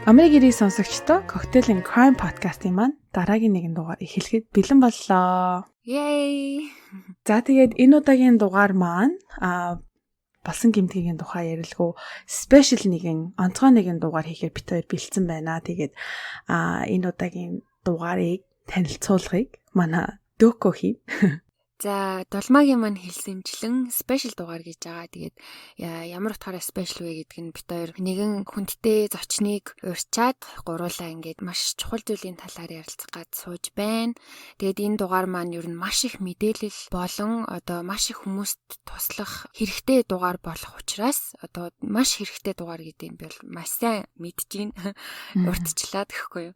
Америк ирэх сонсогчдоо Cocktail and Crime podcast-ийн маань дараагийн нэгэн дугаар эхлэхэд бэлэн боллоо. Yay! За тэгээд энэ удаагийн дугаар маань болсон гэмтгийн тухай ярилгүй special нэгэн онцгой нэгэн дугаар хийхээр бид хоёр бэлдсэн байна. Тэгээд энэ удаагийн дугаарыг танилцуулахыг манай Дөкө хий. За, Долмагийн маань хэлсэнчлэн special дугаар гэж байгаа. Тэгээд ямар утгаараа special вэ гэдг нь бид хоёр нэгэн хүндтэй зочныг урьдчаад гуруулаа ингээд маш чухал зүйлийн талаар ярилцах гад сууж байна. Тэгээд энэ дугаар маань ер нь маш их мэдээлэл болон одоо маш их хүмүүст туслах хэрэгтэй дугаар болох учраас одоо маш хэрэгтэй дугаар гэдэг нь бол маш сайн мэдж гин урьдчлаад гэхгүй юу.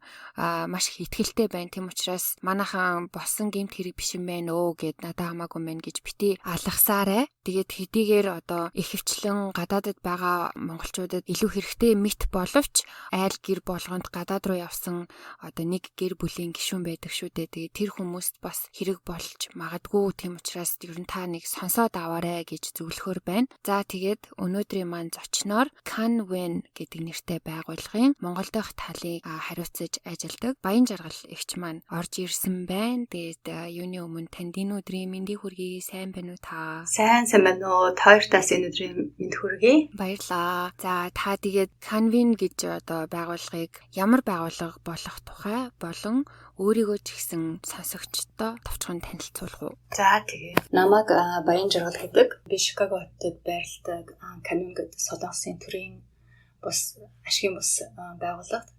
Маш их ихтгэлтэй байна. Тэм учраас манайхан болсон гэмт хэрэг биш юм байна өө гэд хамаагүй мэн гэж бити алгасаарэ. Тэгээд хэдийгээр одоо их хвчлэн гадаадд байгаа монголчуудад илүү хэрэгтэй мэт боловч айл гэр болгонд гадаад руу явсан одоо нэг гэр бүлийн гишүүн байдаг шүү дээ. Тэгээд тэр хүмүүст бас хэрэг болж магадгүй. Тэм учраас ер нь та нэг сонсоод аваарэ гэж зөвлөхөр байна. За тэгээд өнөөдрийн маань зочноор Can Wen гэдэг нэртэй байгууллагын Монгол дахь талыг хариуцаж ажилладаг Баян Жаргал эгч маань орж ирсэн байна. Тэгээд юуны өмнө танд энэ өдрийн мэндийг хүргэе. Сайн байна уу та? Сайн байна уу? Хоёртаас энэ өдрийн мэнд хүргэе. Баярлаа. За та тэгээд Can Wen гэж одоо байгууллагыг ямар байгууллага болох тухай болон өөрийгөө ч гэсэн сонсогчдоо товчхон танилцуулах уу? За тэгээ. Намайг Баян Жаргал гэдэг. Би Чикаго хотод байрладаг Can Wen гэдэг солонгосын төрийн бус ашигын бус байгууллагад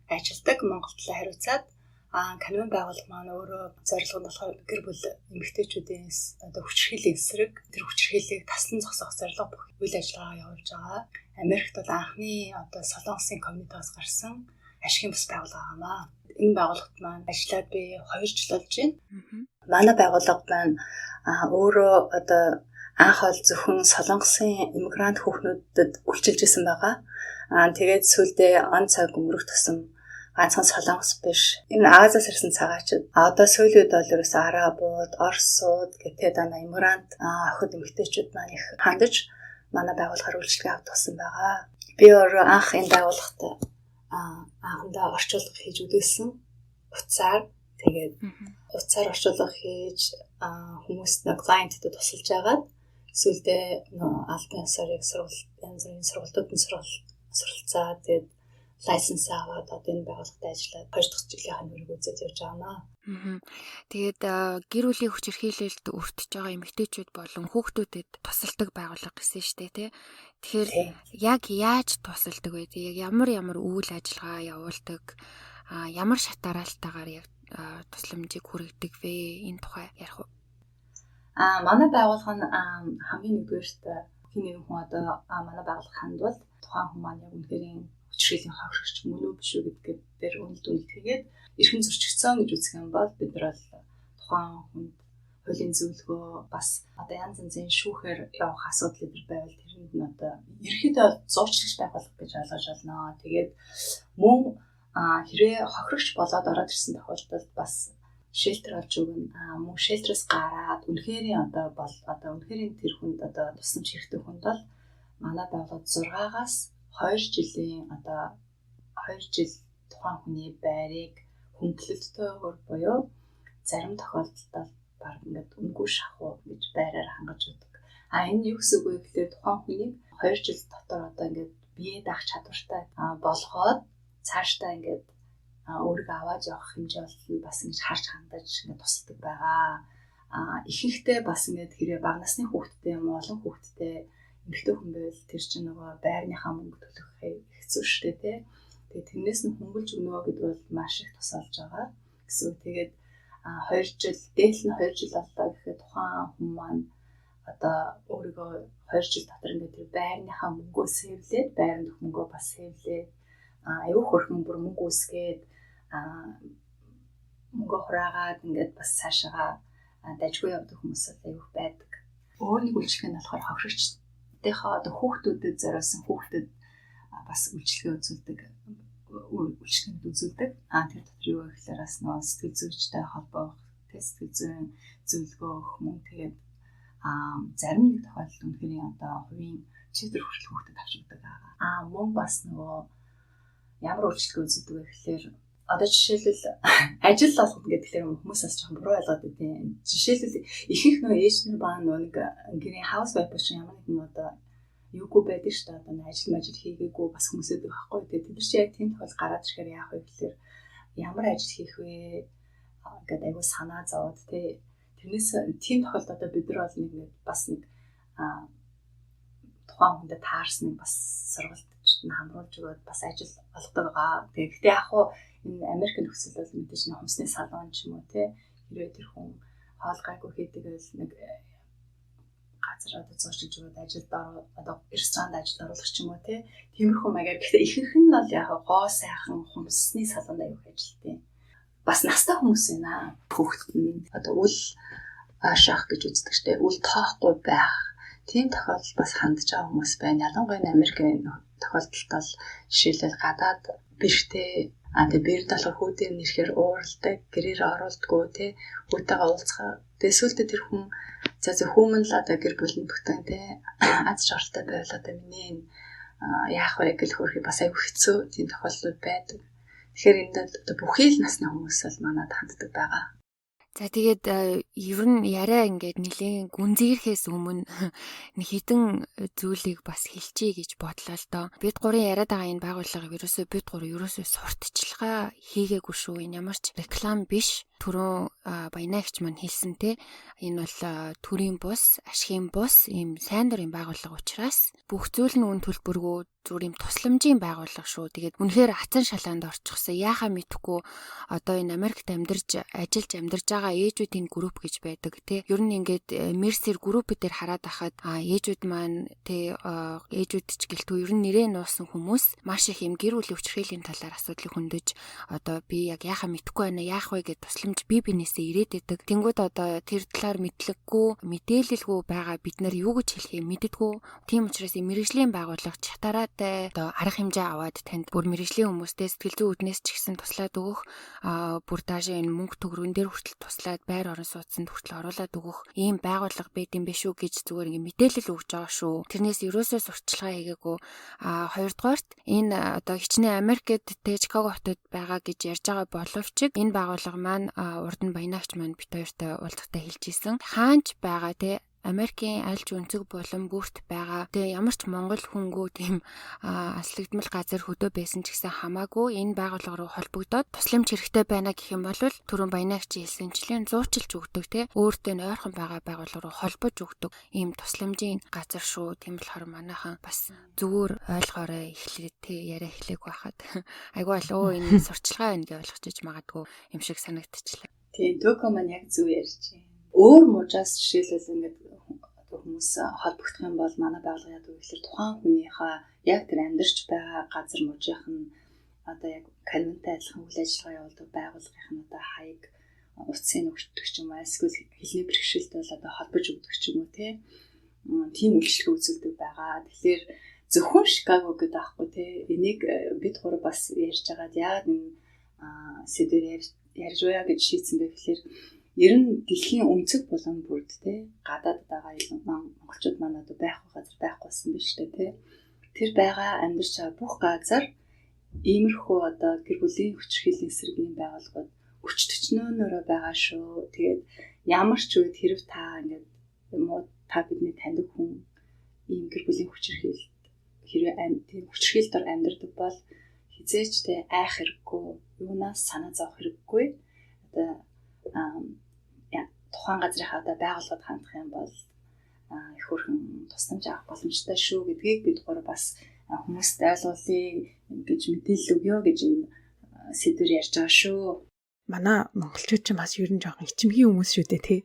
ажилладаг. Монголд хариуцаад Can Wen байгууллага маань өөрөө зорилго нь болохоор гэр бүл эмэгтэйчүүдээс одоо хүчирхийллийн эсрэг тэр хүчирхийллийг таслан зогсоох зорилго бүх үйл ажиллагаагаа явуулж байгаа. Америкт бол анхны одоо солонгосын коммунитаас гарсан ашигын бус байгууллага гамаа. Энэ байгууллагт маань ажиллаад би 2 жил болж байна. Манай байгууллага маань өөрөө одоо анх бол зөвхөн солонгосын иммигрант хүүхнүүдэд үйлчилж исэн байгаа. Тэгээд сүүлдээ он цаг өнгөрөх тусам ганцхан солонгос биш. Энэ Азиас ирсэн цагаачид одоо сүүлийн үед бол ерөөсөө арабууд, орсууд гэдэг дана иммигрант охид эмэгтэйчүүд маань их хандаж манай байгууллагаар үйлчлэгээ авч тусан байгаа. Би өөрөө анх энэ байгууллагт анхандаа орчуулга хийж үзсэн. Утсаар тэгээд утсаар орчуулга хийж хүмүүст нэг клиентэд тусалж агаад сүүлдээ албан ёсоор янз бүрийн сургалтуудад суралцаад тэгээд лайсенс аваад одоо энэ байгууллагад ажиллаад 2 дахь жилийнхаа нүрийг үзэж явж байгаа наа. Тэгээд гэр бүлийн хүчирхийлэлд өртөж байгаа эмэгтэйчүүд болон хүүхдүүдэд тусалдаг байгууллага гэсэн шүү дээ, тий. Тэгэхээр яг яаж тусалдаг вэ? Яг ямар үйл ажиллагаа явуулдаг? Ямар шат дараалтаагаар яг тусламжийг хүргэдэг вэ? Энэ тухай ярих уу? Манай байгууллага нь хамгийн нэгдүгээрт хин нэгэн хүн одоо манай байгууллага хандвал тухайн хүн маань яг үнэхээр хүчирхийллийн хохирогч мөн үү биш үү гэдгээр дээр үнэлт хийгээд эрхэн зөрчигдсөн гэж үзэх юм бол бид нар бол тухайн хүнд хуулийн зөвлөгөө бас одоо янз янзын шүүхээр явах асуудал өдр байвал тэрэнд нь одоо ерөөхдөө зуучлагч байгуулах гэж ойлгож байна. Тэгээд мөн хэрэг хохирогч болоод ороод ирсэн тохиолдолд бас шелтер олж өгнө. Мөн шелтерээс гараад үнэхэрийн одоо үнэхэрийн тэр хүнд одоо тусламж хэрэгтэй хүнд бол манай байгууллагад 6-аас 2 жилийн одоо 2 жил тухайн хүний байрыг хөнгөлөлтөөр буюу зарим тохиолдолд баг ингээд үнгүй шахуу гэж байраар хангаж өгдөг. Энэ юу гэсэн үг вэ гэхээр тухайн хүнийг 2 жил дотор одоо ингээд бие даах чадвартай болгоод цаашдаа ингээд өөрийгөө аваад явах хэмжээ бол бас ингэж харж хандаж ингээд тусалдаг байгаа. Ихэнхдээ бас ингээд хэрэг бага насны хүүхдтэй юм олон хүүхдтэй эмэгтэй хүн байвал тэр чинь нөгөө байрныхаа мөнгө төлөх хэцүү шттэ тий. Тэгээд тэрнээс нь хөнгөлж өгнө гэдэг бол маш их тусалж байгаа гэсэн. Тэгээд 2 жил дээдл нь 2 жил боллоо гэхэд тухайн хүн маань одоо өөрийгөө 2 жил дотор ингээд тэр байрныхаа мөнгөө сэвлээд байрны мөнгөө бас сэвлээд аюу хөрхөн бүр мөнгө үсгээд мөнгө хураагаад ингээд бас цаашаа дажгүй явдаг хүмүүс аюу байдаг. Өөр нэг үйлчлэг нь болохоор хохирогч одоо хүүхдүүдэд зориулсан хүүхдэд бас үйлчлэгээ үзүүлдэг. Тэр дотор юу гэхээр бас нөө сэтгэл зүйчтэй холбоох, сэтгэл зүйн зөвлөгөө өгөх мөн тэгээд зарим нэг тохиолдолд үнэхээр одоо хувийн чиглэл хүртэл хүүхдэд авч өгдөг. Мөн бас нөгөө ямар өөрчлөлт үзүүлдэг вэ гэхээр одоо жишээлбэл ажил олгоно гэдэг нь хүмүүс бас жоохон буруу ойлгоод байдیں۔ Жишээлбэл ихэнх нөө ээж нар баа нэг гэрийн хаусвайф шиг ямар нэгэн одоо юугүй байдаг шүү дээ. Одоо ажил хийгээгүй бас хүмүүсэд байхгүй. Тэгээд тэд нар чи яг тийм тохиол гараад ирэхээр яах вэ гэхээр ямар ажил хийх вэ гэдэг айгуу санаа зовоод тэрнээс тийм тохиолдолд одоо бид нар бол нэг бас нэг тухайн хүндэд таарсныг бас сургалтад нь хамруулж өгөөд бас ажил олгодог байгаа. Тэгэхдээ яг хуу энэ Америк нөхцөл бол мэдээж нэг хүнсний салон ч юм уу хэрвээ тэр хүн хоолгайгүй хийдэг бол нэг газар одоо зурчилж өгөөд ажилд одоо ресторанд ажилд оруулах ч юм уу тиймэрхүү маягаар. Гэхдээ ихэнх нь бол яг гоо сайхан хүнсний салонд аяг ажилтیں۔ Бас настай хүмүүс байна. Хүүхэд нь одоо үл аашаах гэж үздэг штэ. Үл тоохгүй байх. Тийм тохиолдол бас хандж байгаа хүмүүс байна. Ялангуяа Америкийн тохиолдолд бол жишээлбэл гадаад бэрхтээ тэгээ бэрд болохоор хүүдээр нэрхээр ууралдаг, гэрээр оруулдаггүй хүүтэйгээ уулзах. Тэгээ сүүлдээ тэр хүн за хүмүүн л одоо гэр бүлийн бүхэн аз жаргалтай байвал одоо миний яах вэ гэж хөрхий бас аягүй хэцүү тийм тохиолдлууд байдаг. Тэгэхээр энд одоо бүхий л насны хүмүүс бол манад ханддаг байгаа. За тэгээд ер нь яриа ингээд нэлийн гүнзгийрхээс өмнө нэг хідэн зүйлийг бас хэлчихье гэж бодлоо л доо. Бид гурийн яриад байгаа энэ байгууллага бид гур ерөөсөө сурталчилгаа хийгээгүй шүү. Энэ ямар ч реклам биш. Түрүүн баянаагч маань хэлсэн энэ бол төрийн бус, ашигын бус, ийм сайн дурын байгууллага учраас бүх зүйл нь үн төлбөргүй зүгээр юм тусламжийн байгууллага шүү. Тэгээд үнэхээр ацан шалаанд орчихсон. Яахаа мэдэхгүй одоо энэ Америкт ажиллаж байгаа ээжүүдийн групп гэж байдаг Ер нь ингээд Mercer групп дээр хараад байхад ээжүүд маань ээжүүд ч гэлтгүй ер нь нэрээ нуусан хүмүүс маш их юм гэр бүлийн хүчирхийллийн талаар асуудлыг хөндөж одоо би яг яахаа мэдэхгүй байна яах вэ гэж тусламж бинээсээ ирээд идэг. Тэнгүүд одоо тэр талаар мэдээлэлгүй байгаа бид нар юу гэж хэлхийг мэддэггүй. Тийм учраас мэрэгжлийн байгууллага чатараатай одоо арга хэмжээ аваад танд бүр мэрэгжлийн хүмүүстээ сэтгэл зүйн үүднээс ч гэсэн туслаад өгөх бүр даашаа энэ мөнгө төгрөгөн дээр хүртэл туслаад байр орон сууцнд хүртэл оруулаад өгөх ийм байгууллага байд юм биш үү гэж зүгээр ингэ мэдээлэл өгж байгаа шүү. Тэрнээс ерөөсөө сурталчилгаа хийгээгүй. Хоёрдугаарт энэ одоо хичнээн Америкт Чикаго хотод байгаа гэж ярьж байгаа боловч энэ байгууллага маань урд нь баянаагч маань бит хоёртой уулзалтаа хэлж исэн. Хаанч байгаа Америкийн альж өнцөг болон бүрт байгаа. Тэгээ ямар ч Монгол хүнгүү тийм аслагдмал газар хөдөө байсан ч гэсэн хамаагүй энэ байгууллага руу холбогдоод тусламж хэрэгтэй байна гэх юм бол түрүүн баянаагч хэлсэнчлэн зуучилж өгдөг өөртөө ойрхон байгаа байгууллага руу холбож өгдөг ийм тусламжийн газар шүү. Тийм болохоор манайхан бас зүгээр ойлгоорой эхлээд яриа эхлэх байхад айгүй алуу энэ сурчлагаа байна гэж ойлгож магадгүй юм шиг санагдчихлаа. Тийм Төко маань яг зөв ярьж байна. Өөр мужаас жишээлбэл ингээд хүмүүс холбогдох юм бол манай байгууллага яадаг вэ гэхээр тухайн хүнийхээ яг тэр амьдарч байгаа газар мужийнх нь одоо яг конвенттэй адилхан үйл ажиллагаа явуулдаг байгууллагын нь одоо хаяг утсын өгдөг ч юм уу эсвэл хэлний бэрхшээлт бол одоо холбож өгдөг ч юм уу тийм үйлчлэг үзүүлдэг байгаа. Тэгэхээр зөвхөн Chicago гэдэг аахгүй энийг бид гурав бас ярьж байгаад яг энэ сэдвээр ярьж байгаа гэж шийдсэн байх гэхээр ер нь дэлхийн өнцөг болон бүрд гадаад байгаа монголчууд маань одоо байхгүй газар байхгүйсэн биз дээ тэр байгаа амьдарч байгаа бүх газар иймэрхүү одоо гэр бүлийн хүчирхийллийн эсрэг юм байгууллагууд өчтөчнөөнөөрөө байгаа шүү. Тэгээд ямар ч үед хэрв та ингээд та бидний таньдаг хүн ийм гэр бүлийн хүчирхийлэл хэрвээ тийм хүчирхийлэлд амьдардаг бол хизээч айх хэрэггүй юунаас санаа зовох хэрэггүй одоо тухайн газрынхаа одоо байгууллагад хандах юм бол их хөрхэн тусламж авах боломжтой шүү гэдгийг бид гур бас хүмүүст ойлгуулъя гэж мэдээлэл өгье гэж энэ сэдвэр ярьж байгаа шүү. Манай монголчууд ч бас ер нь жоохон ичимхий хүмүүс шүү дээ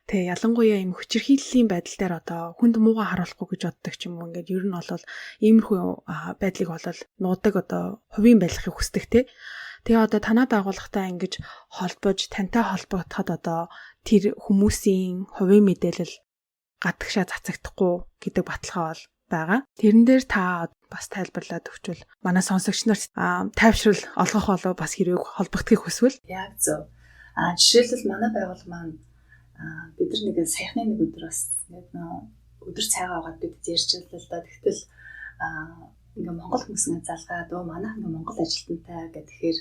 Тэ ялангуяа юм хүчирхийллийн байдал дээр одоо хүнд муугаа харуулахгүй гэж боддог ч юм уу ингээд ер нь бол иймэрхүү байдлыг бол нуудаг одоо хувийн байдлахыг хүсдэг Тэгээ одоо танаа байгууллагатай ингэж холбож тантай холбогдоход одоо тэр хүмүүсийн хувийн мэдээлэл гадагшаа цацагдахгүй гэдэг баталгаа бол байгаа. Тэрэн дээр та бас тайлбарлаад өгчвөл манай сонсогч нарт тайвшрал олгох болов бас хэрэг холбогдохыг хүсвэл яг зөв. Жишээлбэл манай байгууллага маань бид нар нэг саяхны нэг өдөр бас өдөр цайгаа угаад бид ярьж байлаа л да. Тэгтэл ингээ Монгол хүмүүсийн залгаад манайх ингээ Монгол ажилтнтай гэхээр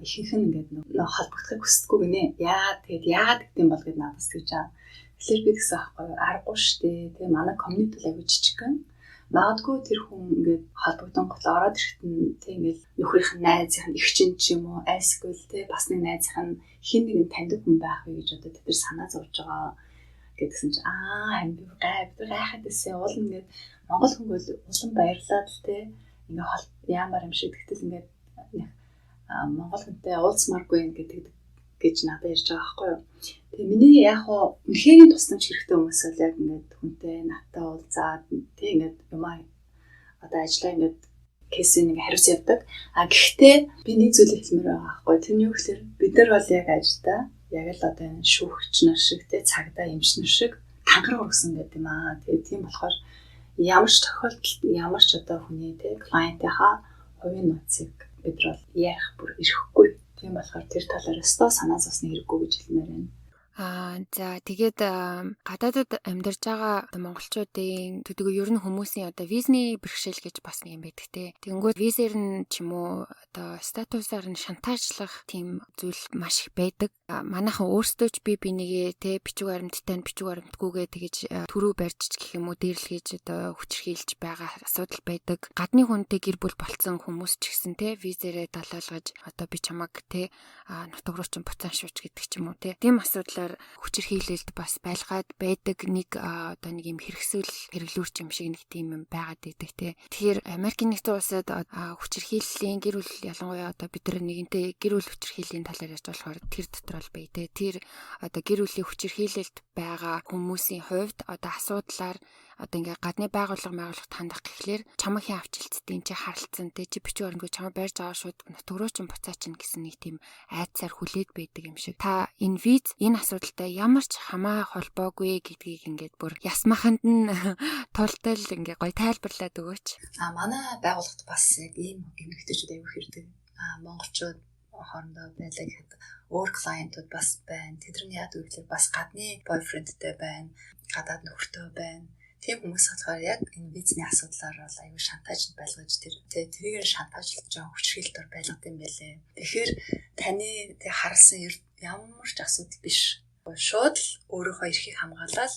ихэнх нь ингээд нөө холбогдохыг хүсдэггүй гинэ. Яагаад гэдэм бол гэд надаас гэж байгаа. Тэгэхээр би гэсэн аахгүй аргагүй штэ. Тэгээ манай community л аягүй жижигхэн. Магадгүй тэр хүн ингээд холбогдсон гол ороод ирэхэд нь тэг ингээд нөхрийнх нь найзынх нь эгчин ч юм уу айсгүй л тэг бас нэг найзынх нь хин нэгэн таньдаг хүн байх вэ гэж одоо тэд нар санаа зовж байгаа гэдгсэн чи хамби бид гайхаад байсан. Уул ингээд Монгол хүн бол улам баярлаад л тэг ингээд яамаар юм шиг тэгтэл ингээд Монгол хүнтэй уулзмааргүй гэдэг гэж надад ярьж байгаа байхгүй юу. Тэгээ миний яг хоо үнэхээр тусламж хэрэгтэй хүмүүс бол яг ингээд хүнтэй надтай уулзаад тэг ингээд юмаа одоо ажиллаа ингээд кейсийг ингээд хариуц явдаг. Гэхдээ би нэг зүйл хэлмээр байгаа байхгүй. Тэр нь юу гэхээр бид нар бол яг ажилдаа яг л одоо энэ шүүгч нар шиг тэг цагдаа эмч нар шиг тангараг өргөсөн гэдэг юм аа. Тэгээ тийм болохоор ямар ч тохиолдолд ямар ч одоо хүний тэг клиентийнхаа хувийн нууцыг бид бол ярих бүр ирэхгүй. Тийм болохоор тэр талаар өстой санаа зовсны хэрэггүй гэж хэлмээр байна. За тэгээд гадаадд амьдарч байгаа монголчуудын төдийгүй ер нь хүмүүсийн одоо визний бэрхшээл гэж бас нэг юм байдаг те. Тэгэнгүүт визээр нь ч юм уу одоо статусаар нь шантажлах тийм зүйл маш их байдаг. Манайхан өөрсдөө ч би нэгээ те бичиг баримттай бичиг баримтгүйгээ тэгэж төрөө барьж гэх юм уу дээрлгээж одоо хүчрхийлж байгаа асуудал байдаг. Гадны хүнтэй гэр бүл болцсон хүмүүс ч гэсэн те визээрээ далаалгаж одоо би чамаг те нутаг руу ч буцаан шууч гэдэг ч юм уу те. Тийм асуудал хүчирхийлэлд бас байлгаад байдаг нэг одоо нэг юм хэрэглүүрч юм шиг нэг тийм юм байгаад байдаг те. Тэгэхээр Америкийн нэгдсэн улсад хүчирхийллийн гэр бүл ялангуяа одоо бид нар нэгэнтээ гэр бүл хүчирхийллийн талаар ярьж болохоор тэр дотор бол бай те. Тэр одоо гэр бүлийн хүчирхийлэлд байгаа хүмүүсийн хувьд одоо асуудлаар одоо ингээ гадны байгууллагад хандах гэхлээр чамаг хин авчилцтын чи харалцсан те чи бичиг баримтгүй чамаг барьж аваа шууд нутаг руу ч буцаа чинь гэсэн нэг тийм айдсаар хүлээд байдаг юм шиг. Та энэ виз энэ асуудалтай ямар ч хамаа холбоогүй гэдгийг ингээд бүр ясмаханд нь тултал ингээ гой тайлбарлаад өгөөч. Манай байгууллагад бас яг ийм эмэгтэйчүүд аягүй хэрдэг. Монголчууд хоорондоо байлаа гэхэд өөр клиентууд бас байна. Тэдний яад үгээр бас гадны бойфрендтэй байна, гадаад нөхөртэй байна. Тийм хүмүүс болохоор яг энэ визний асуудлаар бол аюу шантажд байлгаж тэргээр шантажлж байгаа хүчрхийлэлд байлгад юм байлээ. Тэгэхээр таны харсан ямар ч асуудал биш. Шууд л өөрийнхөө эрхийг хамгаалаад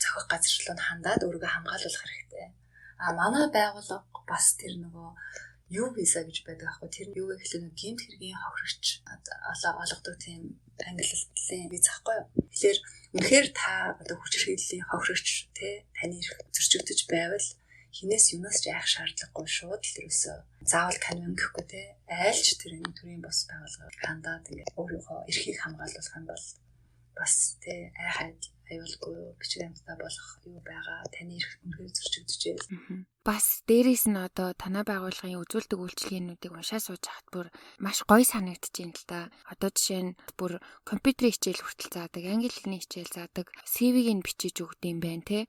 зохих газар руу хандаад өөрийгөө хамгаалуулах хэрэгтэй. Манай байгууллага бас тэр нөгөө юу виза гэж байдаг аахгүй. Тэр нь юу гэхэл гэмт хэргийн хохирогч олгодог тийм англи хэлний виз аахгүй. Тэгэхээр үнэхээр та одоо хүчирхийллийн хохирогч таны эрх зөрчигдөж байвал хинээс юунаас ч айх шаардлагагүй шууд л тэрөөсөө заавал канон гэхгүй айлч тэр энэ төрлийн бос байгууллагыг хандаад ингээд өөрийнхөө эрхийг хамгаалуулах юм бол бас айхад аюулгүй бичиг баримттай болох юу байгаа таны эрх үнэхээр зөрчигдөж байл. Бас дээрээс нь одоо танай байгууллагын үзүүлдэг үйлчлэгээнүүдийг уншаа сууж хахад бүр маш гоё санагдаж байна л да. Одоо жишээ нь бүр компьютерийн хичээл хүртэл заадаг, англи хэлний хичээл заадаг, CV-г нь бичиж өгдөг юм байна те.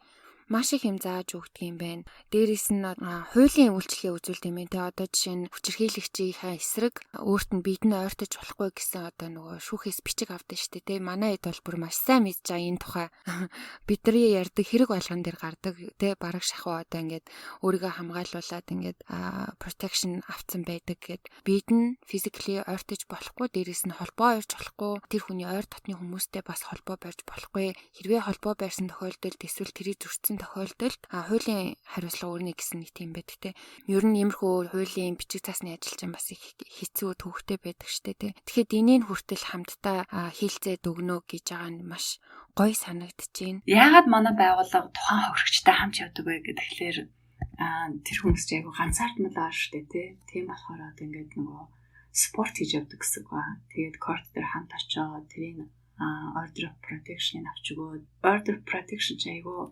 Маш их юм зааж өгдөг юм байна. Дээрээс нь хуулийн үйлчлэгээ үзүүлдэг юм байна те. Одоо жишээ нь хүчирхийлэгчийнхээ эсрэг өөрт нь биедээ ойртож болохгүй гэсэн одоо нөгөө шүүхээс бичиг авдаг шүү дээ те. Манай хэд бол бүр маш сайн мэдж байгаа энэ тухай. Бидний ярьдаг хэрэг болгон дээр гардаг те. Бараг шахуу одоо ингээд өөрийгөө хамгаалуулад ингээд protection авцсан байдаг гэд бид нь physically ойртож болохгүй, дээрээс нь холбоо ойрч болохгүй, тэр хүний ойр дотны хүмүүстэй бас холбоо барьж болохгүй. Хэрвээ холбоо барьсан тохиолдолд эсвэл тэрийг зөрчсөн тохиолдолд хуулийн хариуцлага өрнө гэсэн нэг тийм байдаг те. Ер нь иймэрхүү хуулийн бичиг цаасны ажилчин бас их хэцүү төвхтэй байдаг штэ те. Тэгэхэд энийг хүртэл хамтдаа хийлцээд өгнө гэж байгаа нь маш гоё санагдчихээн. Яагаад манай байгууллага тухайн хохирогчтой хамт явдаг вэ гэхээр тэр хүмүүс ч яг ганцаардмал аа штэ тий. Тийм болохоор одоо ингээд нөгөө спорт хийж явдаг гэсэн үг ба. Тэгээд корт дээр хамт очоод тэрийг order of protection авч өгөөд order of protection ч айгүй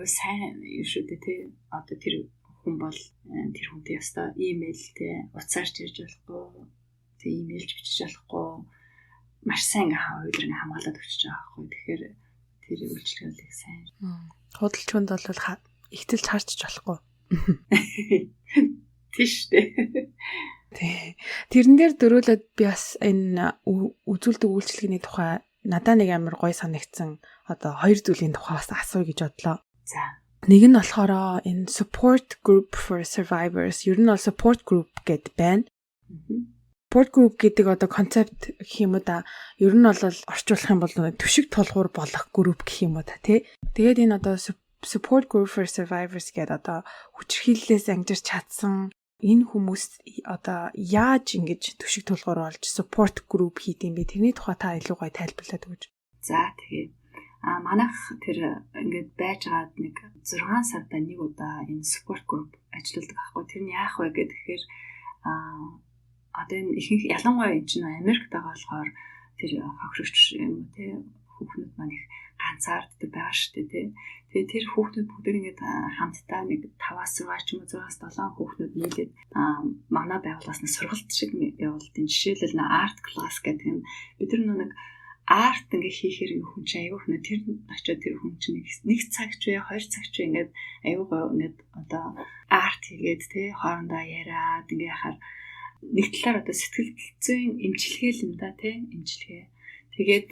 сайн юм шүү дээ тий. Одоо тэр хүн бол тэр хүнтэй ястаа имэйлтэй уцаарч ирж болохгүй. Тэг имэйлж бичиж болохгүй. Маш сайн хавьд хамгаалаад өчөж байгаа байхгүй. Тэгэхээр тэр үйлчлэгээ их сайн. Худалч хүнд бол ихтэлж харч болохгүй. Тийш дээ. Тэрэн дээр дөрүүлээд би бас энэ үзүүлдэг үйлчлэгээний тухай надад нэг амар гоё санагдсан одоо хоёр зүйлийн тухай бас асууя гэж бодлоо. За. Нэг нь болохоор энэ support group for survivors. Ер нь бол support group гэд байна. Support group гэдэг одоо концепт гэх юм уу да. Ер нь бол орчуулах юм бол төшиг тулгуур болох group гэх юм уу да тий. Тэгээд энэ одоо support group for survivors гэдэг одоо хүчирхийллээс ангижирч чадсан энэ хүмүүс одоо яаж ингэж төшиг тулгуур болж support group хийдэм бэ? Тэрний тухай та илүү гоё тайлбарлаад өгөөч. За тэгээд манайх тэр ингээд байжгаад нэг 6 сарда нэг удаа энэ support group ажилладаг байхгүй. Тэр нь яах вэ гэхээр одоо энэ ихэнх ялангуяа энэ чинь Америкт байгаа болохоор тэр хохирогч юм тий хүүхнүүд маань их ганцаарддаг байгаа шүү дээ тий. Тэгээд тэр хүүхнүүд бүгд ингээд хамтдаа нэг 5-аас 6 ч юм уу 6-аас 7 хүүхнүүд нийлээд манай байгууллагаас нь сургалт шиг явуулдیں۔ Жишээлбэл art class гэдэг нь бид нар нэг арт ингээ хийхээр хүн чинь аюух нэ тэр очиод тэр хүн чинь нэг цаг ч вэ 2 цаг ч вэ ингээд аюух ингээд одоо арт хийгээд тий хоорондоо яриад ингээ яхаар нэг талаар одоо сэтгэл зүйн эмчилгээ л юм да тий эмчилгээ. Тэгээд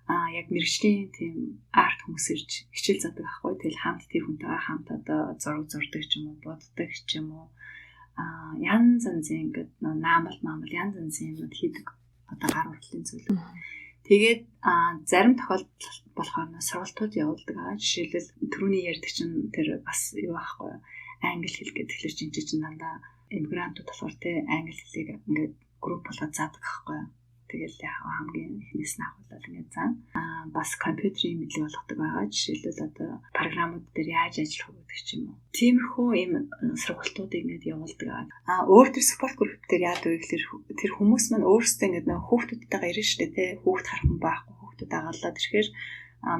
яг мэргэжлийн тийм арт хүмүүс ирж хичээл задаг байхгүй. Тэгэл хамт тэр хүнтэйгээ хамт одоо зураг зурдаг ч юм уу боддог ч юм уу янз янзын ингээд наамал янз янзын юм хийдэг одоо гар уртлын зүйл. Тэгээд зарим тохиолдолд болохоор сургалтууд явуулдаг. Жишээлбэл түрүүний ярьдаг чинь тэр бас юу аахгүй англи хэл гэдэг тэгэхээр чинь дандаа иммигрантууд болохоор те англи хэлийг ингээд групп болгоод заадаг байхгүй. Тэгэл яг хамгийн эхнээс нь ахуулаад ингээд заа. Бас компьютерийн мэдлэг болгодог байгаа. Жишээлбэл одоо програмууд дээр яаж ажиллах вэ гэдэг ч юм уу. Тиймэрхүү ийм сургалтуудыг ингээд явуулдаг. Өөр төр support group дээр яадаг вэ гэхээр тэр хүмүүс маань өөрсдөө ингээд нэг хүүхдүүдтэйгээ ирнэ шүү дээ тий. Хүүхд хархан байхгүй хүүхдүүд агаалаад ирэхээр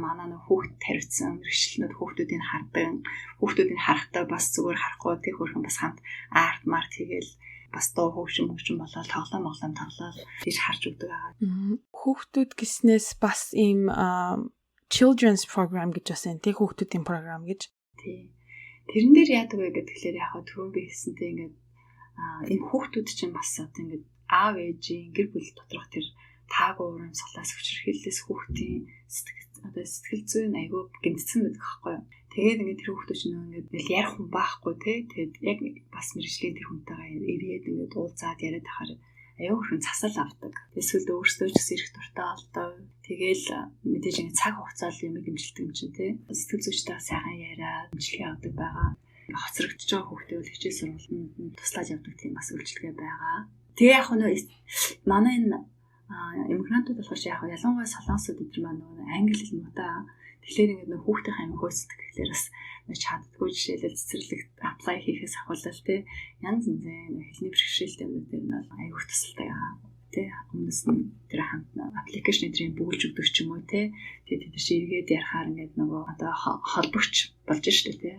манай нэг хүүхд таривдсан мэргэжлэнүүд хүүхдүүдийг хардаг. Хүүхдүүдийг харахтаа бас зүгээр харахгүй тий хөрхөн бас хамт арт март хийгээл бас доо хөвшин болоод тоглоом тийш харж өгдөг байгаа. Хүүхдүүд гиснээс бас ийм children's program гэж бас энэ тий хүүхдүүдийн програм гэж. Тий. Тэрэн дээр яадаг вэ гэхээр яг түрүүн би хэлсэнтэй ингээд энэ хүүхдүүд чинь бас одоо ингээд аав ээжийн гэр бүл доторх тэр таагүй урамсгалаас хүчирхийллээс хүүхдийн сэтгэл зүйн аягүй гэмтсэн байдаг байхгүй юу. Тэгээд ингээд тэр хүүхдүүд чинь ингээд ярих хүн байхгүй тий. Тэгээд яг бас мэржлийн тэр хүнтэйгээ ирээд ингээд уулзаад яриад тахаар аюу хүн засал авдаг. Эсвэл өөрсдөө ч гэсэн ирэх дуртай болдоо. Тэгээл мэдээж ингээд цаг хугацаанд юм гэмжилдэг юм чинь тий. Сэтгэл зүйчтэй сайхан яриад имчилгээ авдаг байгаа. Хоцрогдож байгаа хүүхдээ үл хичээл сургалтанд туслаж явдаг тийм бас үйлчилгээ байгаа. Тэгээ яг нь манай энэ иммигрантууд болохоор яг ялангуяа солонгосууд өдр маань нөгөө англи хэл муутай. Тэгэхээр ингээд нөгөө хүүхдийн амин хөөцдөг гэхлээр бас чаддгүй жишээлбэл цэцэрлэгт apply хийхээс ахвалал тий янз янзын хэлний бэрхшээлтэй юмнууд дээр нь аягүй тусалтай аа тий хүмүүс нь тэр хамт аппликейшн эдрийн бүүлж өгдөг ч юм уу тий тэгээд тэд чинь эргээд ярахаар ингээд нөгөө одоо холбогч болж штэ тий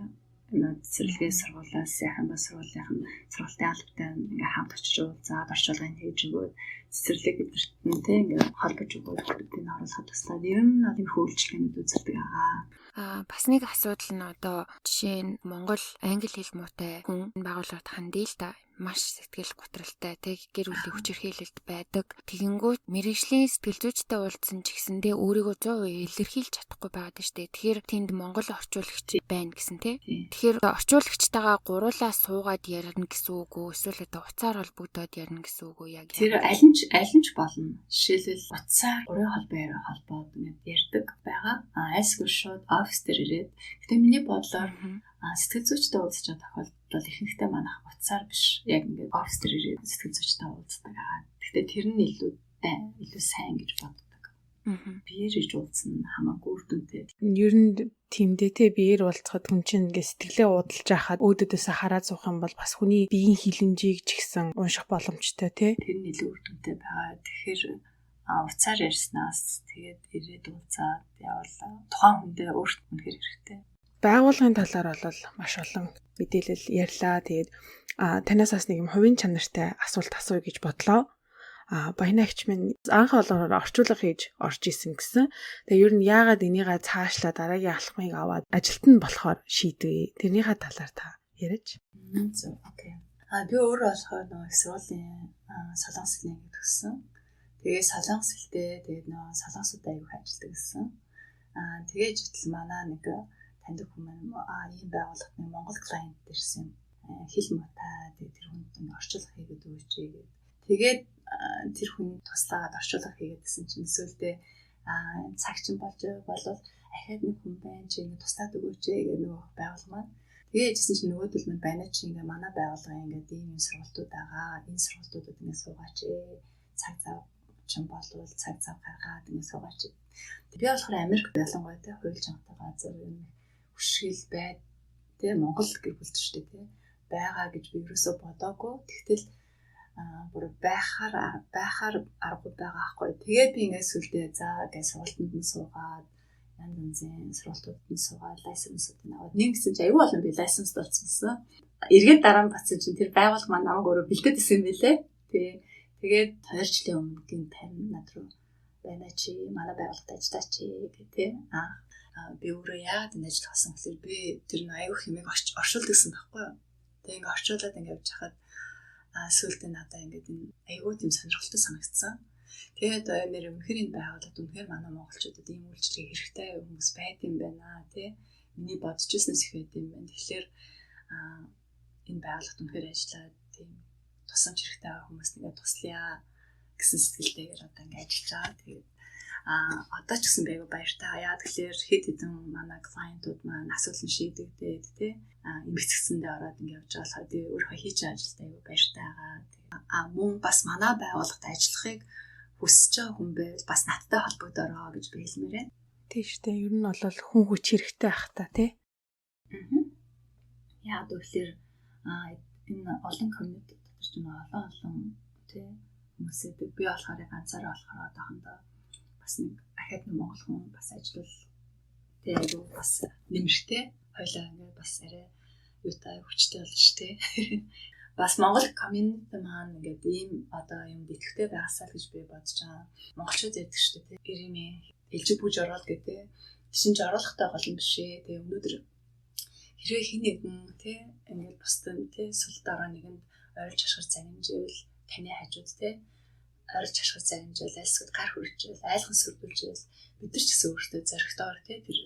цэцэрлэгийн сургуулиас яхан бас сургуулийн сургалтын албатай ингээ хамт очиж уулзаад орчуулгын хийж өгөөд цэцэрлэг гэдэртэн тий ингээ холбож өгөөд хүмүүсийн оруулахад туслаад ер нь бол энэ хөвөлчлэгнүүд үзүүлдэг байгаа. Бас нэг асуудал нь одоо жишээ нь Монгол англи хэл муутай хүн байгууллагад хандъя л да. Маш сэтгэл готролтой тэг гэр бүлийн хүчирхийлэлд байдаг. Тэгэнгүүт мэргэжлийн сэтгэл зүйчтэй уулзсан ч гэсэндээ өөрийгөө 100% илэрхийлж чадахгүй байгаад штэ. Тэгэхээр тэнд Монгол орчуулагч байна гэсэн тий. Тэгэхээр орчуулагчтайгаа гуруулаа суугаад ярина гэсэн үг үү? Эсвэл одоо уцаар холбогдоод ярина гэсэн үг үү? Яг тэр аль нь ч болно. Жишээлбэл уцаар гурийн холбоод ингээд ярьдаг байгаа. Айсгүй шууд офис дээр ирээд. Гэтэ миний бодлоор сэтгэл зүйчтэй уулзч байгаа тохиолдолд ихэнхдээ манайх уцаар биш яг ингээд офис дээр ирээд сэтгэл зүйчтэй уулздаг аа. Гэхдээ тэр нь илүү сайн гэж боддог. Биеэр иж уулзсан хамаагүй үр дүнтэй. Ер нь тиймдээ те биеэр уулзахад хүн чинь ингээд сэтгэлээ уудалж байхад өөдөөдөөсөө хараад суух юм бол бас хүний биеийн хилэмжийг ч гэсэн унших боломжтой те. Тэр нь илүү үр дүнтэй байгаа. Тэгэхээр уцаар ярьснаас тэгээд ирээд уулзаад явал тухайн хүндээ өөрт нь үнэхээр хэрэгтэй. Байгууллагын талаар бол маш олон мэдээлэл ярьлаа. Тэгээд танаас бас нэг юм хувийн чанартай асуулт асууя гэж бодлоо. Баянаагч минь анх олоноор орчуулга хийж орж исэн гэсэн. Тэгээ ер нь яагаад энийгээ цаашлаа дараагийн алхмыг аваад ажилт нь болохоор шийдвэ. Тэрнийхээ талаар та яриач. Окей. Би өөрөө болохоор нөгөө сургуулийн солонгос хэлний төгссөн. Тэгээ солонгос хэлтэй тэгээд нөгөө солонгосууд аягүй ажилладаг гэсэн. Тэгээд жишээл манай нэг таньдаг хүмүүс ийм байгууллагын Монгол клиент дэрсэн хэл муутай тэр хүнд орчуулга хийгээд өгөөч гэдэг. Тэгээд тэр хүн туслаад орчуулга хийгээдсэн чинь өсөөлдөө цаг чинь болж болвол ахаад нэг хүн байна чи ингэ туслаад өгөөч гэдэг нөгөө байгуулга маань. Тэгээд яжсэн чинь нөгөөдөл минь байна чи ингээ манай байгууллага ингээ ийм сургалтууд байгаа. Энэ сургалтуудад ингээ суугаач цаг зав чинь болвол цаг зав гаргаад ингээ суугаач. Би болохоор Америк ялангуяа те хуульч хамтаа газар юм хөшгөл байд те Монгол гэр бүлд шүү дээ те байгаа гэж би ерөөсөө бодоогүй. Тэгтэл бүр байхаар аргагүй байгаа хгүй. Тэгээд би ингээ сүлдээ за гэж сургалтанд нь суугаад янз янзын сургалтуудад нь суугаад лайсенсууд аваад нэг гэсэн чи аюу олон би лайсенс болчихсон. Эргээд дараа нь бацсан чинь тэр байгууллага маань намайг өөрөө бэлдээд исэн байлээ. Тэгээд 2 жилийн өмнө гин тарин над руу байна чи манай байгууллагад ажиллаач гэх тээ. Би өөрөө яагаад энэ ажил хасан гэхээр би тэр нэг аюу хэмээг оршуулдаг гэсэн байхгүй юу. Тэгээд ингээ орчуулад ингээ явж хахад сүүлдээ надаа ингээ энэ аюу тийм сонирхолтой санагдсан. Тэгээд нэр үнэхээр энэ байгууллагад үнэхээр манай монголчуудад ийм үйлчлэг хэрэгтэй хүмүүс байд юм байна тий. Миний бодож ирснээс их байд юм байна. Тэгэхээр энэ байгууллагад үнэхээр ажиллаад тийм тусламж хэрэгтэй хүмүүст ингээ туслая гэсэн сэтгэлтэйгээр одоо ингээ ажиллаж байгаа. Тэгээд одоо ч гэсэн байга баяртай. Яа тэгэхээр хэд хэдэн манай клиентууд маань асуулын шийдэгдээд тий эмгэгцэндээ ороод ингээ явж байгаа болохоор би өөрөө хийж байгаа ажилдаа айгүй баяртай байгаа. Мөн бас манай байгууллагад ажиллахыг хүсэж байгаа хүн байвал бас надтай холбогдороо гэж би хэлмээр байна. Тийш үү. Ер нь бол хүн хүч хэрэгтэй ах та тий. Яа тэгэхээр энэ олон community дотор ч олон тий хүмүүсээ би болохоор ганцаараа болохоор одоохондоо бас нэг ахад нэг монгол хүн бас ажиллал тий айгүй бас нэмэрхтэй хойлоо ингээд бас арай юутай хүчтэй болж тий. Бас монгол community маань ингээд ийм одоо юм итгэвтэй байгаасаа гэж би бодож байгаа. Монголчууд ярьдаг шүү дээ тий. Ирэмээ элжиг бүж ороод гэдэг. Тэшин ч оруулахтай гол юм биш ээ. Тэгээ өнөөдөр хэрвээ хин нэгэн тий ингээд бусдын тий сул дараа нэгэнд ойролж хашгир загнажвэл таны хажууд тий ойролж хашгир загнажвэл альсгад гар хүрчвэл айлхан сөргүүлжвэл бид нар ч гэсэн өөртөө зоригтойгоор тий тэр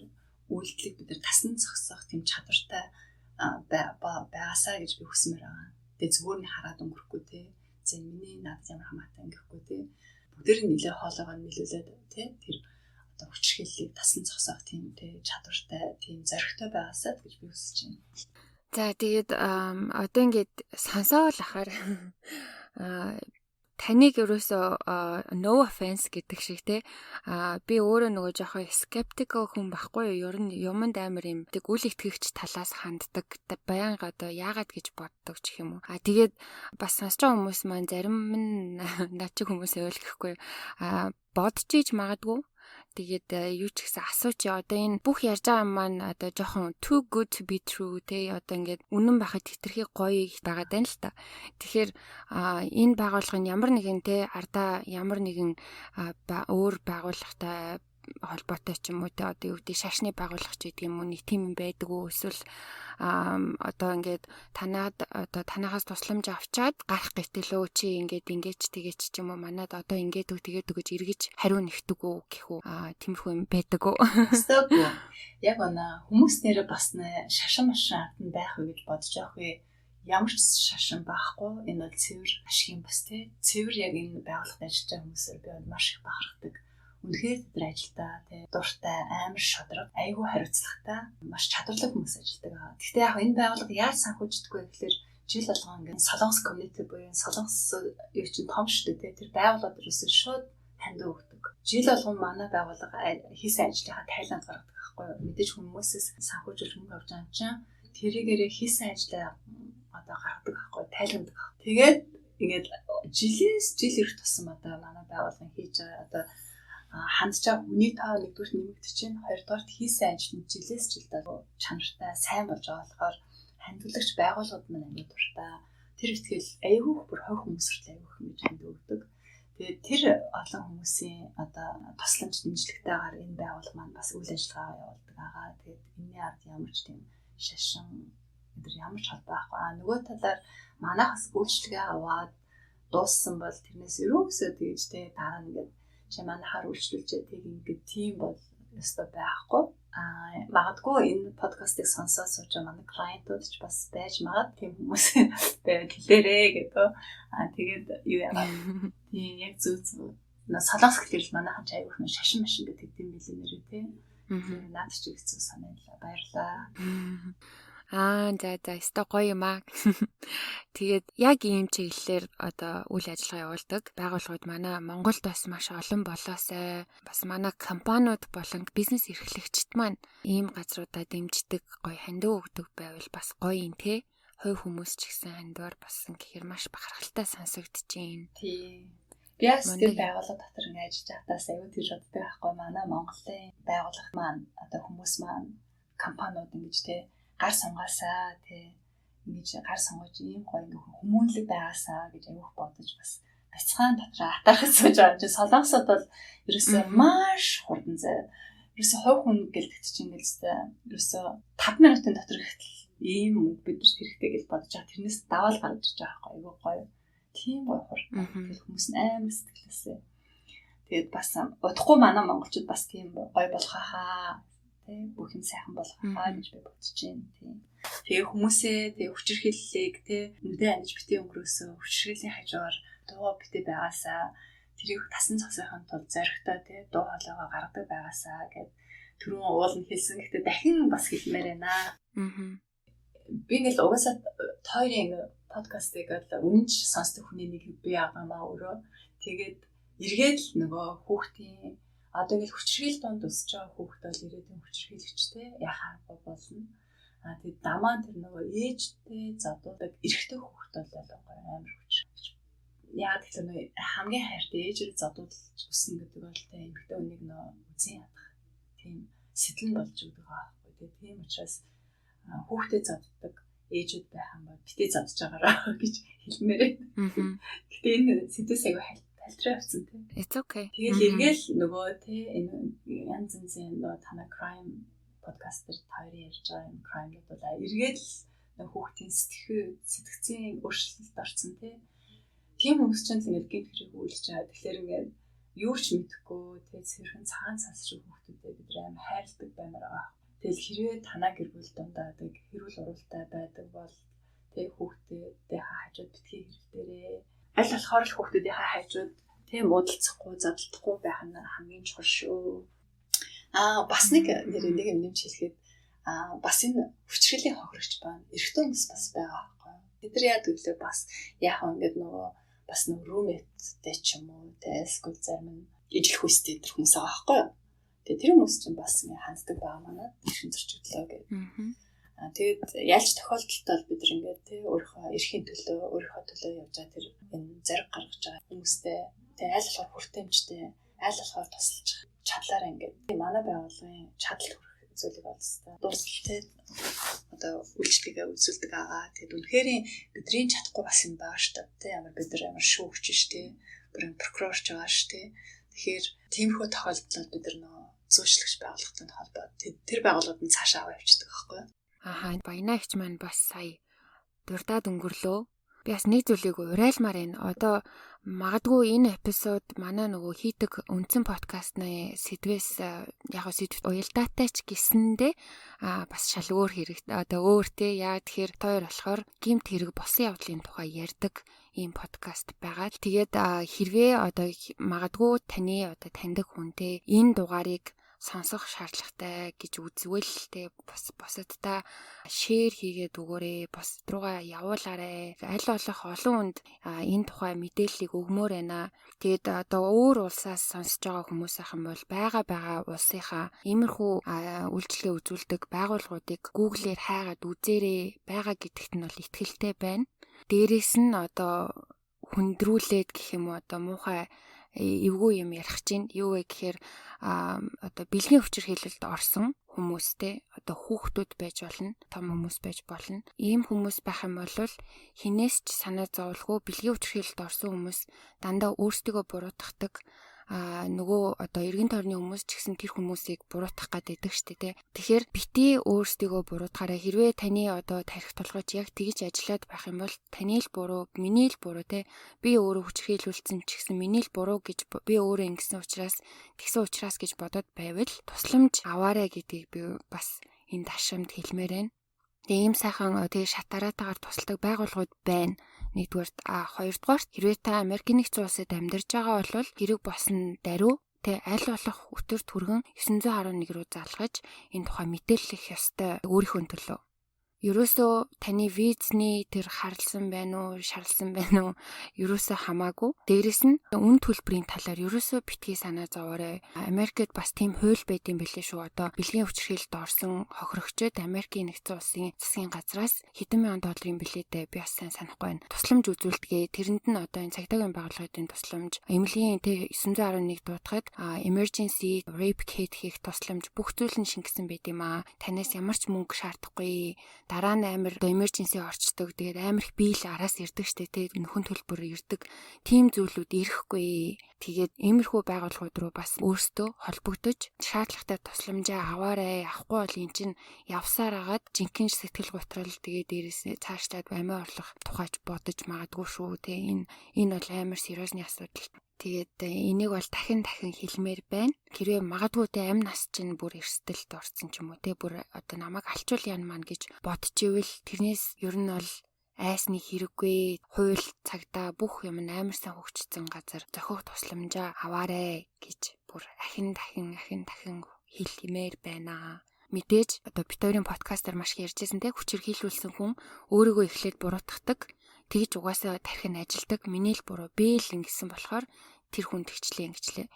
үйлдэлийг бид нар тасн зогсоох тийм чадвартай байгаасаа гэж би хүсмээр байгаа. Тэгээ зүгээр нь хараад өнгөрөхгүй тий. За миний надад ямар хамаатай ингэхгүй тий. Бүгдээр нь нэлээ хоолойгоо нийлүүлээд тий тэр одоо хүчрхийллийг тасн зогсоох тийм тий чадвартай тийм зоригтой байгаасаа гэж би хүсэж байна. За тэгээд одоо ингээд сонсоол ахаар таныг ерөөсөө no offense гэдэг шиг те би өөрөө нөгөө жоохон skeptical хүн байхгүй юу? Ер нь юмд амар юм тэг үл итгэгч талаас ханддаг байнга одоо яагаад гэж боддог ч юм уу. Тэгээд бас сонсож байгаа хүмүүс маань зарим нь над чиг хүмүүсээ ойлгохгүй бодож иж магадгүй. Тэгээд юу ч гэсэн асууч одоо энэ бүх ярьж байгаа маань одоо жоохон too good to be true те одоо ингээд үнэн байхад хитрхи гоё байгаад байна л та. Тэгэхээр энэ байгууллагын ямар нэгэн те ардаа ямар нэгэн өөр байгууллагатай холбоотой ч юм уу те одоо юу гэдэг шашны байгууллага ч гэдэг юм уу нэг тийм юм байдаг уу эсвэл одоо ингээд танаас тусламж авчаад гарах гэтэл өө чи ингээд тэгээч ч юм уу манад одоо ингээд тэгээд гэж эргэж хариу нэгдэг үү гэх үү тиймэрхүү юм байдаг уу? Өстөгүй. Яг хүмүүс нэрээ бас шашин машин ард нь байх уу гэж бодож явах вэ? Ямар ч шашин байхгүй. Энэ бол цэвэр ашиг юм бас тий. Цэвэр яг энэ байгууллагад ажиллаж байгаа хүмүүсээр би маш их бахархдаг. Үнэхээр тэр ажилдаа тий дуртай амар шодрог айгүй хариуцлагатай маш чадварлаг хүмүүс ажилладаг. Гэхдээ яг энэ байгууллага яаж санхүүждэггүй вэ гэхээр жил болгоо ингээд солонгос community буюу солонгос юу чинь том шүү дээ тий тэр байгууллагад ерөөсөө шууд хандаа өгдөг. Жил болгон манай байгууллага хийсэн ажлынхаа тайланд гаргадаг байхгүй юу? Мэдээж хүмүүсээс санхүүжүүлж мөнгө авч байгаа юм чинь тэрийгээрээ хийсэн ажлаа одоо гаргадаг байхгүй тайлагдаг. Тэгээд ингээд жил ирэх тусам одоо манай байгууллага хийж байгаа одоо хандж байгаа хүний тоо нэгдүгээр нэмэгдэж чинь хоёрдугаар хийсэн ажил нь жилээс жилд чанартай сайн болж байгаа болохоор хандлагч байгууллагууд маань аягүй дуртай. Тэр ихтгэл аягүй бүр хой хүмүүс хүртэл аягүй хэмж ханд өгдөг. Тэгээд тэр олон хүмүүсийн одоо тусламж дэмжлэгтэйгээр энэ байгууллага маань бас үйл ажиллагаа явуулдаг байгаа. Тэгээд энэний ард ямар ч тийм шашин өдөр ямар ч холбоо байхгүй. Нөгөө талаар манайхас үйлчлэгээ аваад дууссан бол тэрнээс ерөөсөө тэгж те дараа нэгээд чи манайхаар үйлчлүүлчээ тэг ингээд тийм бол өстой байхгүй. Магадгүй энэ подкастыг сонсоод сууж байгаа манай клиентууд ч бас байж магад тийм хүмүүс байвал хэлээрээ гэдэг. Тэгээд юу яагаад тийм яг зөв солонгос хэлээр л манайхан ч аягүй их шашин машин гэдэг юм билээ нэрээ тий. Наад чи их зөв санаалаа. Баярлаа. За өстой гоё юм аа. Тэгээд яг ийм чиглэлээр одоо үйл ажиллагаа явуулдаг байгууллагууд манай Монголд бас маш олон болоосай. Бас манай компаниуд болон бизнес эрхлэгчид маань ийм газруудаа дэмждэг гоё хандив өгдөг байвал бас гоё юм те. Хувь хүмүүс ч гэсэн хандивар басан гэхээр маш бахархалтай сонсогдчихээн. Тий. Би бас тэр байгууллага дотор ингээд ажиллаж байхдаа аюу тийж боддог байхгүй манай Монголын байгууллага маань одоо хүмүүс маань компаниуд ингэж те гар сунгаасаа тий ингэж гар сунгаж ийм гоё ингээ хүмүүнлэг байгаасаа гэж аюух бодож бас бяцхан дотор атархаж сууж байгаа юм чи солонгосод бол ерөөсөө маш хурдан зай. Ерөөсөө хувь хүн гэлдэгт чинь ерөөсөө 5 минутын дотор ихтэл ийм бид нар хэрэгтэй гэж бодож байгаа. Тэрнээс даваал гарч ирж байгаа байхгүй аюу гоё. Тийм гоё хурдан. Тэгэл хүмүүс нь амар сэтгэлээсээ. Тэгээд бас удахгүй манай монголчууд бас тийм гоё болох хаа. Тэ бүх юм сайхан болох хаа гэж би бодож байна тийм. Тэгээ хүмүүсээ тэгээ хүчирхийллийг тэ нүдэ аниж битээ өнгөрөөсөө хүчирхийллийн хажуугаар дуу битээ байгаасаа тэрийг тасан цогсохын тулд зоригтой тэ дуу хоолойгоо гаргадаг байгаасаа гэд түрүүн уулын хэлсэн. Гэхдээ дахин бас хэлмээр байна. Би нэг л угаасаа тойрын подкастыг л үнэнч сонсдог хүний нэг би агаамаа өөрөө. Тэгээд эргээд л нөгөө хүүхдийн одоо ингэ хүчрхийл донд өсөж байгаа хүүхд бол ирээдүйн хүчрхийлэгчтэй яхаа болно. Тэгээд дамаа тэр нөгөө ээжтэй задуудаг эрэгтэй хүүхд бол амар хүчрхийлж. Яагаад гэвэл нөгөө хамгийн хайртай ээжээр задуудалж өснө гэдэг бол тэ эмэгтэй хүнийг нөгөө үзэн ядах тийм сэтлэн болж өгдөг аахгүй. Тэгээд тийм учраас хүүхдэд заддаг ээжүүд байх юм бол битээ задж байгаараа гэж хэлмээрээ. Гэтэ энэ сэдвээс аягүй хальтраа авсан тийм. It's okay. Тэгээд эргээл нөгөө тий энэ янз янзын нөгөө танай crime подкастер таарь ярьж байгаа юм crime-д бол эргээл хүүхдийн сэтгцийн өөрчлөлт орсон тий. Тийм хүмүүс ч ингээд гэмт хэрэг үйлж байгаа. Тэгэхээр ингээд юу ч мэдэхгүй тий сэрхэн цагаан цас шиг хүүхдүүдэд бид амар хайрладаг баймаар байгаа. Тэгэл хэрвээ танаа гэр бүл дундаадаг хэрүүл уралтай байдаг бол тий хүүхдүүдээ хажууд битгий хэрэглээрээ аль болохоор л хүүхдүүдийн хажууд тийм уудалцахгүй задлахгүй байх нь хамгийн чухал шүү. Бас нэг юм нэмж хэлэхэд бас энэ хүчрхийллийн хохирогч байна. Эрэгтэй хүмүүс бас байгаа байхгүй. Бид нар яа гэвэл бас яг ингээд нөгөө бас нөгөө roommate-тэй ч юм уу эсвэл зарим нь ижил хүстэй тэр хүмүүс байгаа байхгүй. Тэгээ тэр хүмүүс чинь бас ингээд ханддаг байгаа манай шин зөрчиглөө гэдэг. Тэгээд ялч тохиолдолд бол бид нар ингээд тий өөрийнхөө эрхийн төлөө явж байгаа тэр энэ зариг гаргаж байгаа хүмүүстэй тий аль болохоор хүртээмжтэй аль болохоор тусалж чадлаараа ингээд манай байгууллагын чадал хүрэх зүйлийг олстой дуусалтай одоо үйлчлэгээ үзүүлдэг аа. Тэгээд үнэхээр бидний чадахгүй бас юм байгаа шүү дээ. Тий ямар бид нар ямар шүүгч штэ бүр прокурорч байгаа штэ. Тэгэхээр тиймэрхүү тохиолдолд бид нар нөө зөөчлөгч байгууллагатай холбоо тэр байгууллагууд нь цаашаа аваа явчихдаг байхгүй юу? Баянаагч маань бас сая дурдаад өнгөрлөө. Би бас нэг зүйлийг урайлмаар байна. Одоо магадгүй энэ эпизод манай нөгөө хийдэг үндсэн подкастны сэдвээс яг сэдвт уялдаатай ч гэсэндээ бас шал өөр хэрэг. Одоо өөр те яа тэгэхээр тойр болохоор гэмт хэрэг болсон явдлын тухай ярьдаг ийм подкаст байгаа. Тэгээд хэрвээ одоо магадгүй таны одоо таньдаг хүнтэй энэ дугаарыг сонсох шаардлагатай гэж үзвэл тэ бас бусадтай шеэр хийгээд өгөөрэй, бусад руугаа явуулаарай. Аль болох олон хүнд энэ тухай мэдээллийг өгмөр байна. Тэгээд одоо өөр улсаас сонсож байгаа хүмүүс ахын бол байгаа улсынхаа иймэрхүү үйлчлэгээ үзүүлдэг байгууллагуудыг Google-ээр хайгаад үзээрэй. Байгаа гэдэгт нь бол итгэлтэй байна. Дээрээс нь одоо хүндрүүлээд гэх юм уу одоо муухай эвгүй юм ярих чинь юу вэ гэхээр одоо бэлгийн хүчирхийлэлд орсон хүмүүстэй одоо хүүхдүүд байж болно, том хүмүүс байж болно. Ийм хүмүүс байх юм бол хинээс ч санаа зовлгүй бэлгийн хүчирхийлэлд орсон хүмүүс дандаа өөрсдөө буруутгадаг нөгөө одоо эргэн тойрны хүмүүс ч гэсэн тэр хүмүүсийг буруутгах гэдэг штэ тий. Тэгэхээр бити өөрсдийгөө буруутгаараа хэрвээ таны одоо тарих толгойч яг тэгж ажиллаад байх юм бол таны л буруу, миний л буруу тий. Би өөрөө хүчрхийлүүлсэн ч гэсэн миний л буруу гэж би өөрөө ингэсэн учраас гэж бодоод байвал тусламж аваарэ гэдгийг би бас энэ дашрамд хэлмээр байна. Тэгээ ийм сайхан тэгээ шатараатаагаар тусалдаг байгууллагууд байна. Нэгдүгээр хоёрдугаар хэрвээ та Америкийн нэгдсэн улсад амьдарч байгаа бол хэрэг босон даруй аль болох өтөр түргэн 911 руу залгаж энэ тухай мэдээлэх ёстой өөрийнхөө төлөө. Ерөөсөө таны визний тэр харлсан байна уу, шарлсан байна уу, ерөөсөө хамаагүй. Дээрэс нь үн төлбөрийн талаар ерөөсөө битгий санаа зовоорой. Америкт бас тийм хууль байд юм билээ шүү. Одоо бэлгийн хүчирхийлэлд орсон хохирогчид Америкийн нэгдсэн улсын засгийн газраас хэдэн мянган долларын билетээ би бас сайн санахгүй байна. Тусламж үзүүлдэгээ. Тэрэнд нь одоо энэ цагдаагийн байгууллагын тусламж, эмнэлгийн 911 дуутахад emergency rape kit хийх тусламж бүх зүйл нь шингэсэн байт юм аа. Танаас ямар ч мөнгө шаардахгүй. Дараа нь амар emergency орчдөг. Тэгээд амар их биел араас ирдэг штэ тий нөхөн төлбөр ирдэг. Тим зүйлүүд ирэхгүй. Тэгээд иймэрхүү байгууллагууд руу бас өөрсдөө холбогдож шаардлагатай тусламжаа аваарай. Авахгүй бол эн чинь явсаар агаад жинхэнэ сэтгэл готрол тэгээд дээрээс цаашлаад амиа орлох тухайч бодож магадгүй шүү тий энэ бол амар сериусны асуудал. Тэгээд энийг бол дахин хэлмээр байна. Хэрвээ магадгүй тэ амь нас чинь бүр эрсдэлд орсон ч юм уу тэ бүр одоо намайг алчуул яана маань гэж бодчихвэл тэрнээс ер нь бол айсны хэрэггүй, хууль, цагдаа бүх юм амар сайн хөгжсөн газар зохиох тусламжаа аваарэ гэж бүр ахин дахин хэлмээр байна. Мэдээж одоо бит хоёрын подкастаар маш их ярьжсэн тэ хүчирхийлүүлсэн хүн өөрийгөө эхлээд буруутгадаг. Тэгж угаасаа тархин ажилдаг. Миний л буруу би л ингэсэн болохоор тэр хүн тэгчлээ.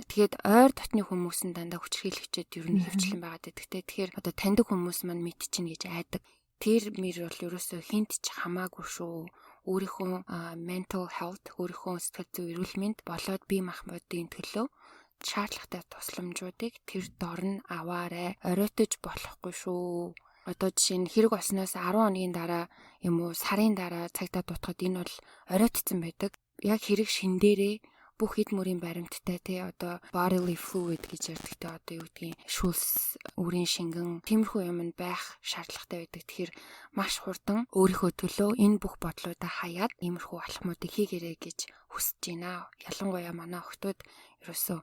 Тэгээд ойр дотны хүмүүс нь дандаа хүчирхийлэгчэд ер нь хөвчлэн байгаад байдаг. Тэгэхээр одоо таньдаг хүмүүс маань мэдчихнэ гэж айдаг. Тэр мөр бол ерөөсөө хинт ч хамаагүй шүү. Өөрийнхөө mental health, өөрийнхөө сэтгэл зүйн эрүүл мэнд болоод бие махбодын төлөө шаардлагатай тусламжуудыг тэр дор нь аваарай. Оройтож болохгүй шүү. Одоо жишээ нь хэрэг болсноос 10 хоногийн дараа юм уу сарын дараа цагдаа дуутахад энэ бол оройтцсан байдаг. Яг хэрэг шин дээрээ бүх эд мөрийн баримттай тий одоо bodily fluid гэж ярьдаг тий одоо юу гэдгийг шүүлс үрийн шингэн тиймэрхүү юмд байх шаардлагатай байдаг. Тэгэхээр маш хурдан өөрийнхөө төлөө энэ бүх бодлуудаа хаяад иймэрхүү алхмуудыг хийгэрэй гэж хүсэж байна. Ялангуяа манай охтууд ерөөсөө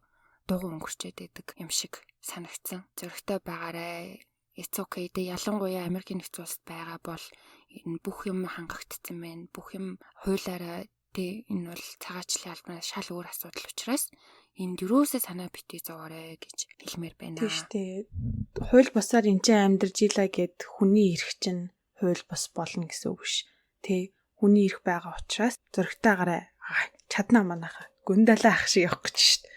дуугүй өнгөрчөөд байдаг юм шиг санагдсан. Зөрөгтэй байгаарай. It's okay. Тэ ялангуяа Америкийн нэгдсэн улсад байгаа бол энэ бүх юм хангагдсан байна. Бүх юм хуулаараа тэ энэ бол цагаачлалын албанаас шал өөр асуудал учраас энд юусаа санаа битгий зовоорой гэж хэлмээр байна. Тийм шүү дээ. Хууль босоор эн чинь амьдарч илаа гэд хүний эрх чинь хууль бос болно гэсэн үг биш. Тэ хүний эрх байгаа учраас зөрөгтэйгаараа чаднаа манайхаа гүндалаа ах шиг явах гэж шүү дээ.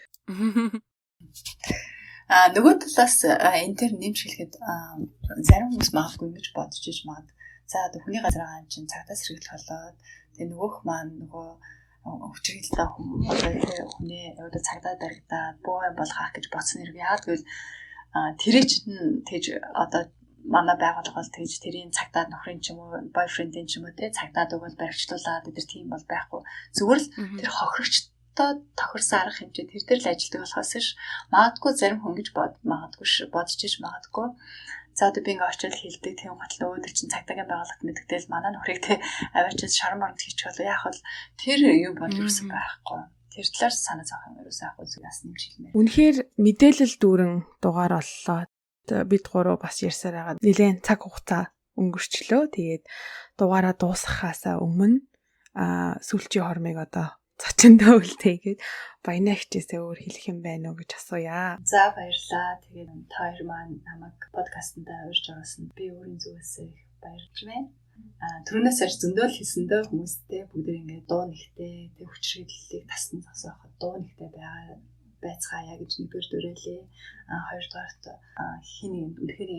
Нөгөө талаас энэ төр нэмж хэлэхэд зарим хүмүүс магадгүй ингэж бодож иж магад. За одоо хүний газар байгаа юм чинь цагдаас хэрэглэх болоод тэгээ нөгөөх маань нөгөө хүчрхийлэлтэй хүний одоо цагдаа баригдаад боо юм болгох гэж бодсон хэрэг. Яг тэгвэл тэрий чинь тэгж одоо манай байгууллага бол тэгж тэрийн цагдаа нөхрийн ч юм уу бойфрендийн ч юм уу те цагдаад өгөл баригчлуулаад тэр тийм бол байхгүй. Зүгээр л тэр хохирогч тохирсон арга хэмжээ тэр дээр л ажилтдаг болохоос ш магадгүй зарим хүн гэж бодож иж магадгүй. За одоо би ингээ очиод хэлдэг тийм готлоо өөдөр чинь цагдаагийн байгууллагт мэддэгтэл манай нөхрийг те аваачаас шармард хийчих болоо яах вэ тэр юм бол юусэн байхгүй. Тэр талаар санаа зовох юм ерөөсөө ахгүй зүгээс нэмж хэлмээр. Үнэхээр мэдээлэл дүүрэн дугаар боллоо. Бид гурав бас ярьсаар байгаа. Нилээн цаг хугацаа өнгөрчлөө. Тэгээд дугаараа дуусгахаасаа өмнө сүүлчийн хормыг одоо зочиндөө үлдээгээд баяна хичээсээ өөр хэлэх юм байна уу гэж асууя. За баярлалаа. Тэгээд та хоёр маань намайг подкастт авирж байгаас нь би өөрийн зүгээс их баярлж байна. Түрүүнээс хойш зөндөл хэлсэндээ хүмүүстэй бүгд ингээд дуу нэгтэй тэг хүчрхийллийг тасн зогсооход дуу нэгтэй байцгаая гэж нэгдүгээр дөрөөлээ. Хоёрдугаарт хин нэгэнд үнэхээр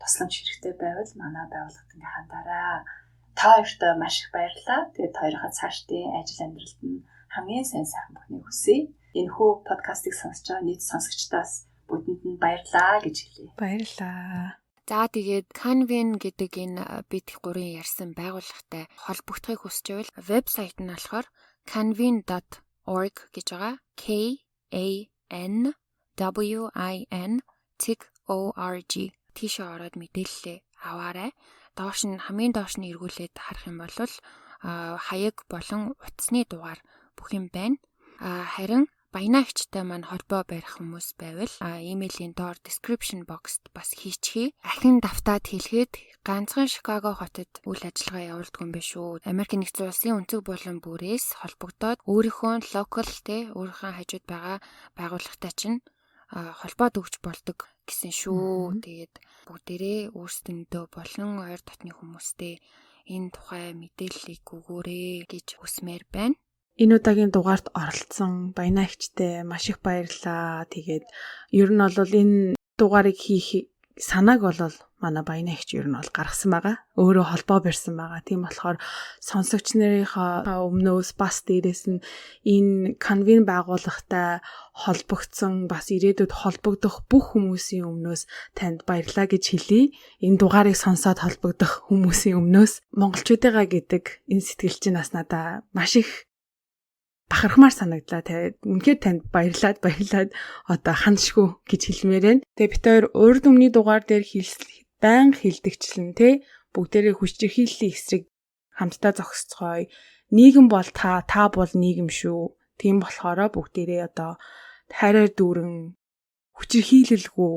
тусламж хэрэгтэй байвал манай байгууллагад ингээ хандаарай. Та хоёртоо маш их баярлалаа. Тэгээд хоёроо цаашдын ажил амьдралд нь хамгийн сайн сайхан бүхнийг хүсье. Энэхүү подкастыг сонсож байгаа нийт сонсогчдоос бүгдэнд нь баярлалаа гэж хэлье. Баярлалаа. За тэгээд Canvin гэдэг энэ бид гурийн ярьсан байгууллагатай холбогдохыг хүсч байвал вебсайт нь болохоор canvin.org kanwin.org гэж байгаа. KANWIN.org тийшээ ороод мэдээлэлээ аваарай. Хамгийн доош нь эргүүлээд харах юм бол хаяг болон утасны дугаар бүх юм байна. Харин Баянаагчтай маань холбоо барих хүмүүс байвал имэйлийн доор description box-т бас хийчихье. Ахин давтаад хэлэхэд ганцхан Чикаго хотод үйл ажиллагаа явуулдаг юм биш үү. Америк нэгдсэн улсын өнцөг булан бүрээс холбогдоод өөрийнхөө local өөрийнхөө хажууд байгаа байгууллагатай чинь холбоод өгч болдог гэсэн шүү. Тэгээд бүгдээрээ өөрсдөндөө болон ойр дотны хүмүүстэй энэ тухай мэдээллийг өгөөрэй гэж хүсмээр байна. Энэ удаагийн дугаарт оролцсон Баянаагчтай маш их баярлалаа. Тэгээд ер нь бол энэ дугаарыг хийх санааг бол манай Баянаагч ер нь бол гаргасан байгаа. Өөрөө холбоо барьсан байгаа. Тийм болохоор сонсогч нарынхаа өмнөөс бас дээрэс нь энэ Канвин байгууллагатай холбогдсон бас ирээдүйд холбогдох бүх хүмүүсийн өмнөөс танд баярлалаа гэж хэлье. Энэ дугаарыг сонсоод холбогдох хүмүүсийн өмнөөс монголчуудыгаа гэдэг энэ сэтгэл чинь бас надад маш их бахархмаар санагдлаа. Тэгээд үнэхээр танд баярлаад одоо хандшгүй гэж хэлмээр байна. Тэгээд бид хоёр урд өмнөний дугаар дээр баян хилдэгчлэн бүгдээрээ хүчирхийллийн эсрэг хамтдаа зогсцгоё. Нийгэм бол та бол нийгэм шүү. Тийм болохоор бүгдээрээ одоо хайраар дүүрэн хүчирхийлэлгүй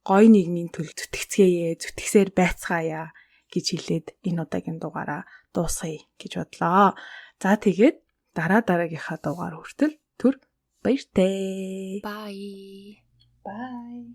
гоё нийгмийн төлөө зүтгэсээр байцгаая гэж хэлээд энэ удаагийн дугаараа дуусгая гэж бодлоо. За тэгээд дараагийнхаа дугаар хүртэл түр баяртай. Bye. Bye.